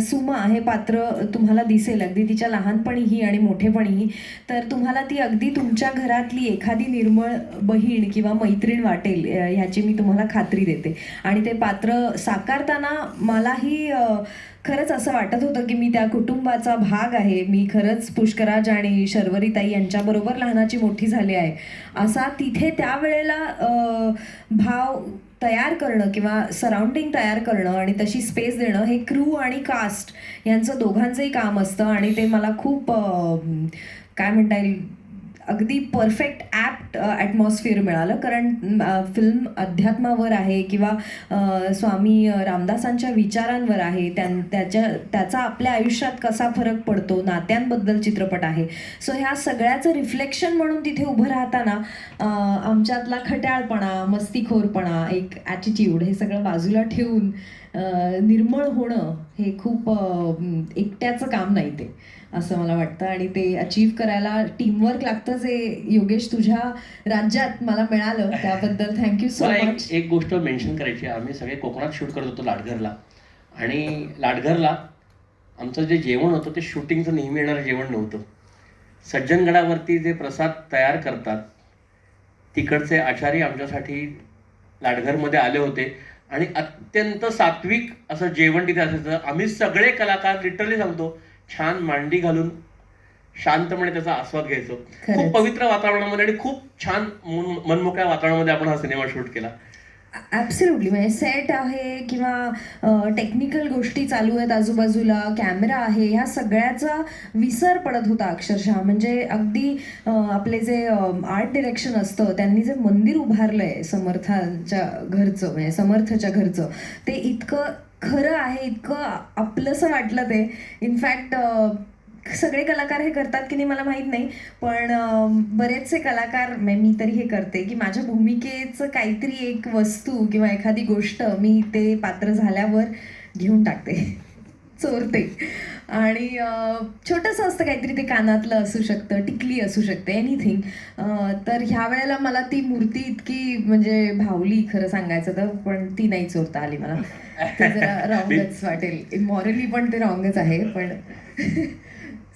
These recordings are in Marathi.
सुमा हे पात्र तुम्हाला दिसेल अगदी तिच्या लहानपणीही आणि मोठेपणीही, तर तुम्हाला ती अगदी तुमच्या घरातली एखादी निर्मळ बहीण किंवा मैत्रीण वाटेल ह्याची मी तुम्हाला खात्री देते. आणि ते पात्र साकारताना मलाही खरंच असं वाटत होतं की मी त्या कुटुंबाचा भाग आहे. मी खरंच पुष्कराज आणि शर्वरीताई यांच्याबरोबर लहानाची मोठी झाली आहे. असा तिथे त्यावेळेला भाव तयार करणं किंवा सराउंडिंग तयार करणं आणि तशी स्पेस देणं हे क्रू आणि कास्ट यांचं दोघांचंही काम असतं. आणि ते मला खूप काय म्हणता येईल, अगदी परफेक्ट ॲप्ट ॲटमॉस्फिअर मिळालं. कारण फिल्म अध्यात्मावर आहे किंवा स्वामी रामदासांच्या विचारांवर आहे. त्याचा आपल्या आयुष्यात कसा फरक पडतो, नात्यांबद्दल चित्रपट आहे. सो ह्या सगळ्याचं रिफ्लेक्शन म्हणून तिथे उभं राहताना आमच्यातला खट्याळपणा, मस्तीखोरपणा, एक ॲटिट्यूड हे सगळं बाजूला ठेवून निर्मळ होणं हे खूप एकट्याचं काम नाही ते, असं मला वाटतं. आणि ते अचीव्ह करायला टीमवर्क लागतं, जे योगेश तुझ्या राज्यात मला मिळालं, त्याबद्दल थँक्यू सो मच. एक गोष्ट मेन्शन करायची, आम्ही सगळे कोकणात शूट करत होतो लाडघरला, आणि लाडघरला आमचं जे जेवण होतं ते शूटिंगचं नेहमी येणारं जेवण नव्हतं. सज्जनगडावरती जे प्रसाद तयार करतात तिकडचे आचारी आमच्यासाठी लाडघरमध्ये आले होते आणि अत्यंत सात्विक असं जेवण तिथे असायचं. आम्ही सगळे कलाकार लिटरली सांगतो छान मांडी घालून शांतपणे त्याचा आस्वाद घ्यायचो. खूप पवित्र वातावरणामध्ये आणि खूप छान मनमोकळ्या वातावरणामध्ये आपण हा सिनेमा शूट केला. ॲब्सोल्युटली. म्हणजे सेट आहे किंवा टेक्निकल गोष्टी चालू आहेत आजूबाजूला, कॅमेरा आहे, ह्या सगळ्याचा विसर पडत होता अक्षरशः. म्हणजे अगदी आपले जे आर्ट डिरेक्शन असतं, त्यांनी जे मंदिर उभारलंय समर्थांच्या घरचं, म्हणजे समर्थच्या घरचं, ते इतकं खरं आहे, इतकं आपलंसं वाटलं ते. इनफॅक्ट सगळे कलाकार हे करतात की नाही मला माहीत नाही, पण बरेचसे कलाकार, मी तरी हे करते की माझ्या भूमिकेचं काहीतरी एक वस्तू किंवा एखादी गोष्ट मी ते पात्र झाल्यावर घेऊन टाकते, चोरते. आणि छोटंसं असतं काहीतरी, ते कानातलं असू शकतं, टिकली असू शकते, एनिथिंग. तर ह्या वेळेला मला ती मूर्ती इतकी म्हणजे भावली खरं सांगायचं तर, पण ती नाही चोरता आली मला. ते जरा रॉंगच वाटेल, मॉरली पण ते रॉंगच आहे. पण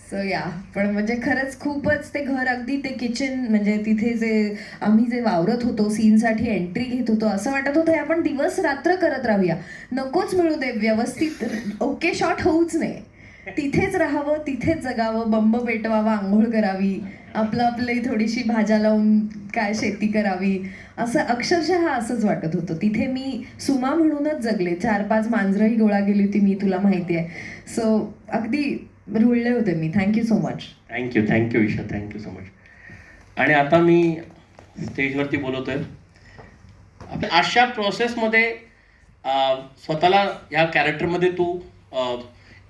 सो या, पण म्हणजे खरंच खूपच ते घर, अगदी ते किचन, म्हणजे तिथे जे आम्ही जे वावरत होतो, सीनसाठी एंट्री घेत होतो, असं वाटत होतं आपण दिवस रात्र करत राहूया, नकोच मिळू दे व्यवस्थित ओके शॉट होऊच नये, तिथेच राहावं, तिथेच जगावं, बंब पेटवावा, आंघोळ करावी, आपली थोडीशी भाज्या लावून काय शेती करावी, असं अक्षरशः असंच वाटत होतं. तिथे मी सुमा म्हणूनच जगले. 4-5 मांजरंही गोळा गेली होती मी, तुला माहिती आहे. सो अगदी रुळले होते मी. Thank you so much. Thank you Isha, thank you so much. आणि आता मी स्टेजवरती बोलवतोय. अशा प्रोसेसमध्ये स्वतःला ह्या कॅरेक्टरमध्ये तू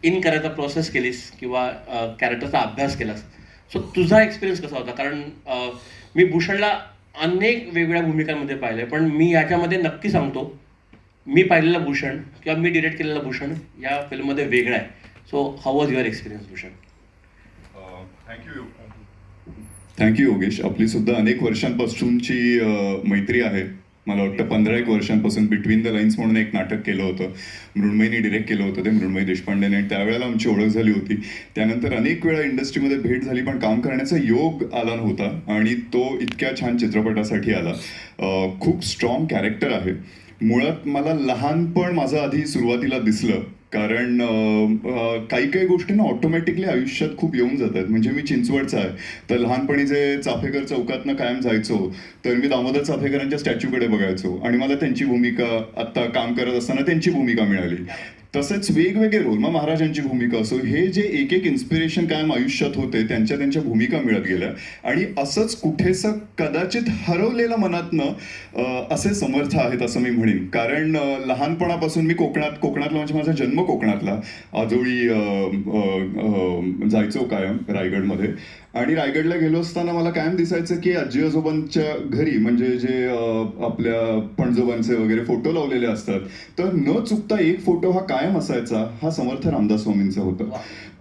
इन करायचा प्रोसेस केलीस किंवा कॅरेक्टरचा अभ्यास केलास, सो तुझा एक्सपिरियन्स कसा होता? कारण मी भूषणला अनेक वेगवेगळ्या भूमिकांमध्ये पाहिलं, पण मी याच्यामध्ये नक्की सांगतो, मी पाहिलेलं भूषण किंवा मी डिरेक्ट केलेलं भूषण या फिल्ममध्ये वेगळं आहे. So how was your experience Bhushan? Thank you Yogesh. आपली सुद्धा अनेक वर्षांपासूनची मैत्री आहे. मला वाटतं 15-1 वर्षांपासून बिटवीन द लाईन्स म्हणून एक नाटक केलं होतं, मृण्मयीने डिरेक्ट केलं होतं, ते मृण्मयी देशपांडेने. आणि त्यावेळेला आमची ओळख झाली होती. त्यानंतर अनेक वेळा इंडस्ट्रीमध्ये भेट झाली, पण काम करण्याचा योग आला नव्हता, आणि तो इतक्या छान चित्रपटासाठी आला. खूप स्ट्रॉंग कॅरेक्टर आहे. मुळात मला लहानपण माझं आधी सुरुवातीला दिसलं, कारण काही काही गोष्टींना ऑटोमॅटिकली आयुष्यात खूप येऊन जातात. म्हणजे मी चिंचवडचा आहे, तर लहानपणी जे चाफेकर चौकातनं कायम जायचो, तर मी दामोदर चाफेकरांच्या स्टॅच्यूकडे बघायचो, आणि मला त्यांची भूमिका, आत्ता काम करत असताना त्यांची भूमिका मिळाली. तसेच वेगवेगळे रोल, मग महाराजांची भूमिका असो, हे जे एक एक इन्स्पिरेशन कायम आयुष्यात होते, त्यांच्या भूमिका मिळत गेल्या. आणि असंच कुठेसं कदाचित हरवलेलं मनातनं असे समर्थ आहेत असं मी म्हणेन. कारण लहानपणापासून मी कोकणातला, म्हणजे माझा जन्म कोकणातला, आजोळी जायचो कायम रायगडमध्ये. आणि रायगडला गेलो असताना मला कायम दिसायचं की आजी आजोबांच्या घरी, म्हणजे जे आपल्या पणजोबांचे वगैरे फोटो लावलेले असतात, तर न चुकता एक फोटो हा कायम असायचा, हा समर्थ रामदास स्वामींचा होता.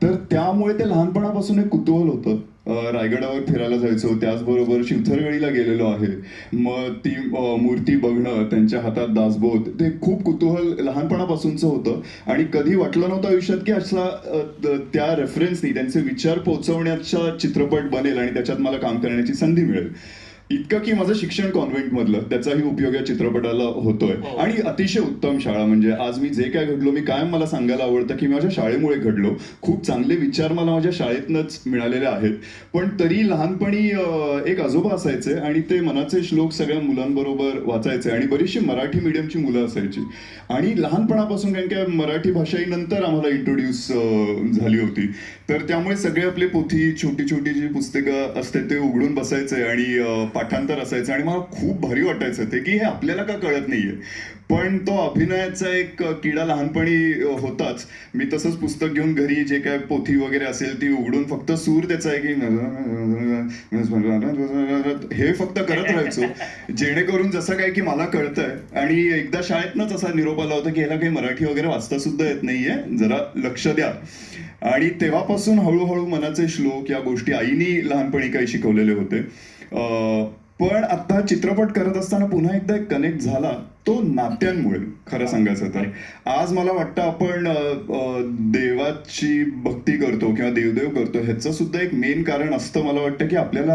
तर त्यामुळे ते लहानपणापासून एक कुतूहल होतं. रायगडावर फिरायला जायचो, त्याचबरोबर शिवथरगडीला गेलेलो आहे. मग ती मूर्ती बघणं, त्यांच्या हातात दासबोध, ते खूप कुतूहल लहानपणापासूनचं होतं आणि कधी वाटलं नव्हतं आयुष्यात की असा त्या रेफरन्सनी त्यांचे विचार पोहोचवण्याचा चित्रपट बनेल आणि त्याच्यात मला काम करण्याची संधी मिळेल. इतकं की माझं शिक्षण कॉन्व्हेंटमधलं, त्याचाही उपयोग या चित्रपटाला होतोय. आणि अतिशय उत्तम शाळा, म्हणजे आज मी जे काय घडलो, मी कायम मला सांगायला आवडतं की माझ्या शाळेमुळे घडलो. खूप चांगले विचार मला माझ्या शाळेतनंच मिळालेले आहेत. पण तरी लहानपणी एक आजोबा असायचे आणि ते मनाचे श्लोक सगळ्या मुलांबरोबर वाचायचे आणि बरीचशी मराठी मीडियमची मुलं असायची. आणि लहानपणापासून, कारण की मराठी भाषा ही नंतर आम्हाला इंट्रोड्यूस झाली होती, तर त्यामुळे सगळे आपले पोथी, छोटी छोटी जी पुस्तकं असते ते उघडून बसायचे आणि पाठांतर असायचं आणि मला खूप भारी वाटायचं ते की हे आपल्याला का कळत नाहीये. पण तो अभिनयाचा एक किडा लहानपणी होताच. मी तसंच पुस्तक घेऊन घरी जे काय पोथी वगैरे असेल ती उघडून फक्त सूर त्याचा आहे की हे फक्त करत राहायचो, जेणेकरून जसं काय की मला कळतंय. आणि एकदा शाळेतनंच असा निरोप आला होता की ह्याला काही मराठी वगैरे वाचता सुद्धा येत नाहीये, जरा लक्ष द्या. आणि तेव्हापासून हळूहळू मनाचे श्लोक या गोष्टी आईनी लहानपणी काही शिकवलेले होते. पण आता चित्रपट करत असताना पुन्हा एकदा एक कनेक्ट झाला तो नात्यांमुळे. खरं सांगायचं तर आज मला वाटतं आपण देवाची भक्ती करतो किंवा देवदेव करतो, ह्याचं सुद्धा एक मेन कारण असतं मला वाटतं की आपल्याला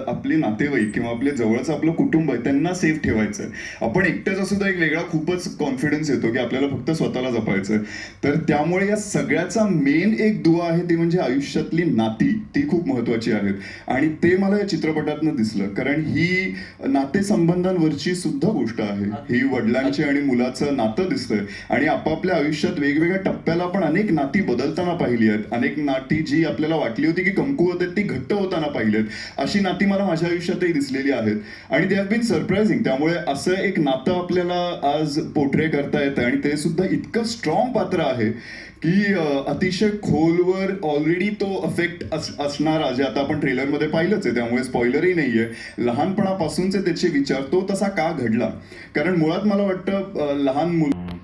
आपले नातेवाईक किंवा आपले जवळचं आपलं कुटुंब आहे त्यांना सेफ ठेवायचं आहे. आपण एकट्याचा सुद्धा एक वेगळा खूपच कॉन्फिडन्स येतो की आपल्याला फक्त स्वतःला जपायचं आहे. तर त्यामुळे या सगळ्याचा मेन एक दुवा आहे ती म्हणजे आयुष्यातली नाती, ती खूप महत्वाची आहेत. आणि ते मला या चित्रपटातनं दिसलं, कारण ही नातेसंबंधांवरची सुद्धा गोष्ट आहे. ही वडिलांची आणि मुलाचं नातं दिसतंय आणि आपापल्या आयुष्यात वेगवेगळ्या टप्प्याला आपण अनेक नाती बदलताना पाहिली आहेत. अनेक नाती जी आपल्याला वाटली होती की कमकुवत आहेत ती घट्ट होताना पाहिली आहेत. अशी नाती मला माझ्या आयुष्यातही दिसलेली आहेत आणि दे हॅव बीन सरप्राइझिंग. त्यामुळे असं एक नातं आपल्याला आज पोर्ट्रे करता येतं आणि ते सुद्धा इतकं स्ट्रॉंग पात्र आहे की अतिशय खोलवर ऑलरेडी तो अफेक्ट असणारा, जे आता आपण ट्रेलरमध्ये पाहिलंच आहे त्यामुळे स्पॉइलरही नाहीये, लहानपणापासूनचे त्याचे विचार, तो तसा का घडला. कारण मुळात मला वाटतं लहान मुलं.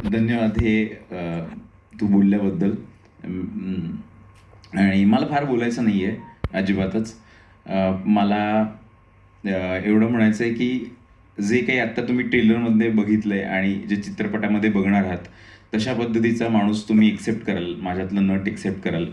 धन्यवाद हे तू बोलल्याबद्दल. आणि मला फार बोलायचं नाही आहे अजिबातच. मला एवढं म्हणायचं आहे की जे काही आत्ता तुम्ही ट्रेलरमध्ये बघितलं आहे आणि जे चित्रपटामध्ये बघणार आहात तशा पद्धतीचा माणूस तुम्ही एक्सेप्ट कराल, माझ्यातलं नट एक्सेप्ट कराल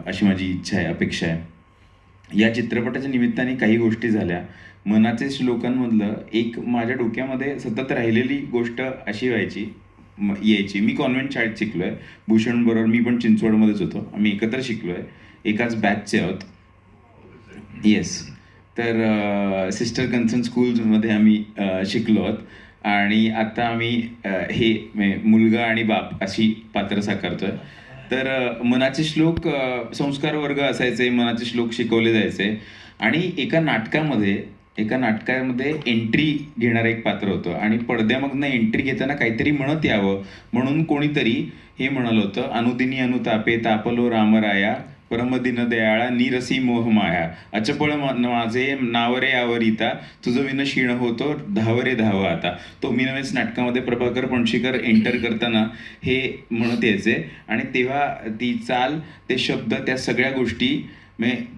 अशी माझी इच्छा आहे, अपेक्षा आहे. या चित्रपटाच्या निमित्ताने काही गोष्टी झाल्या. मनाचे श्लोकांमधलं एक माझ्या डोक्यामध्ये सतत राहिलेली गोष्ट अशी यायची. मी कॉन्व्हेंट शाळेत शिकलो आहे, भूषणबरोबर मी पण चिंचवडमध्येच होतो, आम्ही एकत्र शिकलो आहे, एकाच बॅचचे आहोत. येस. तर सिस्टर कन्सर्न स्कूलमध्ये आम्ही शिकलो आहोत आणि आता आम्ही मुलगा आणि बाप अशी पात्र साकारतोय. तर मनाचे श्लोक संस्कार वर्ग असायचे, मनाचे श्लोक शिकवले जायचे आणि एका नाटकामध्ये एंट्री घेणारं एक पात्र होतं आणि पडद्यामधनं एंट्री घेताना काहीतरी म्हणत यावं म्हणून कोणीतरी हे म्हणालं होतं, अनुदिनी अनुतापे तापलो रामराया परमदिन दयाळा निरसी मोहमाया अचपळ माझे नावरे आवरिता तुझं विन क्षीण होतो धावरे धाव आता. तो मी नव्हेच नाटकामध्ये प्रभाकर पणशीकर एंटर करताना हे म्हणत यायचे आणि तेव्हा ती चाल, ते शब्द, त्या सगळ्या गोष्टी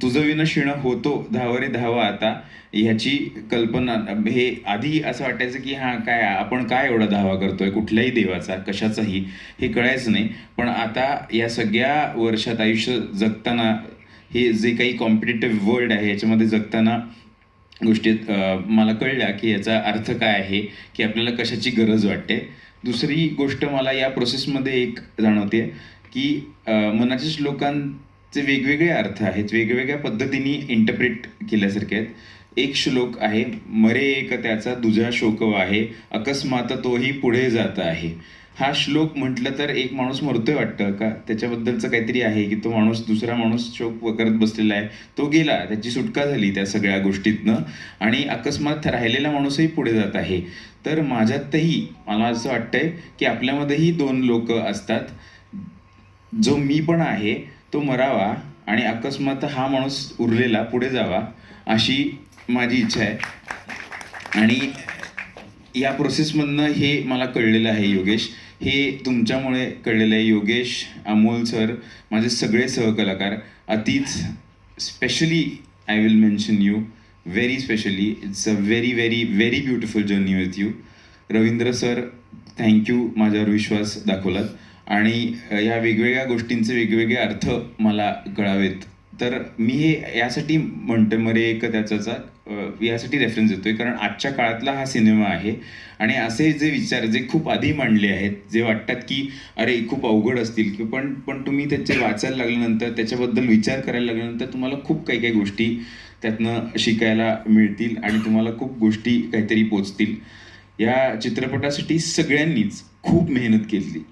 तुझं विन क्षीण होतो धावरे धाव आता ह्याची कल्पना, हे आधी असं वाटायचं की आपण काय एवढा धावा करतोय कुठल्याही देवाचा, कशाचाही, हे कळायचं नाही. पण आता या सगळ्या वर्षात आयुष्य जगताना, हे जे काही कॉम्पिटिटिव्ह वर्ल्ड आहे याच्यामध्ये जगताना गोष्टीत मला कळल्या की याचा अर्थ काय आहे, की आपल्याला कशाची गरज वाटते. दुसरी गोष्ट मला या प्रोसेसमध्ये एक जाणवते की मनाच्या श्लोकांचे वेगवेगळे अर्थ आहेत, वेगवेगळ्या पद्धतीने इंटरप्रिट केल्यासारखे आहेत. एक श्लोक आहे, मरे एक त्याचा दुजा शोक आहे अकस्मात तोही पुढे जात आहे. हा श्लोक म्हटलं तर एक माणूस मरतोय वाटतं का, त्याच्याबद्दलचं काहीतरी आहे की तो माणूस, दुसरा माणूस शोक करत बसलेला आहे, तो गेला, त्याची सुटका झाली त्या सगळ्या गोष्टीतनं आणि अकस्मात राहिलेला माणूसही पुढे जात आहे. तर माझ्यातही मला असं वाटतंय की आपल्यामध्येही दोन लोक असतात, जो मी पण आहे तो मरावा आणि अकस्मात हा माणूस उरलेला पुढे जावा, अशी माझी इच्छा आहे. आणि या प्रोसेसमधनं हे मला कळलेलं आहे योगेश, हे तुमच्यामुळे कळलेलं आहे योगेश, अमोल सर, माझे सगळे सहकलाकार, अतिच specially I will mention you very specially. It's a very very very beautiful journey with you. Ravindra sir, thank you माझ्यावर विश्वास दाखवलात आणि या वेगवेगळ्या गोष्टींचे वेगवेगळे अर्थ मला कळावेत. तर मी हे यासाठी म्हणतो मरे एक त्याचा यासाठी रेफरन्स देतोय कारण आजच्या काळातला हा सिनेमा आहे आणि असे जे विचार जे खूप आधी मांडले आहेत, जे वाटतात की अरे खूप अवघड असतील की पण तुम्ही त्याचे वाचायला लागल्यानंतर, त्याच्याबद्दल विचार करायला लागल्यानंतर तुम्हाला खूप काही काही गोष्टी त्यातनं शिकायला मिळतील आणि तुम्हाला खूप गोष्टी काहीतरी पोचतील. या चित्रपटासाठी सगळ्यांनीच खूप मेहनत केली.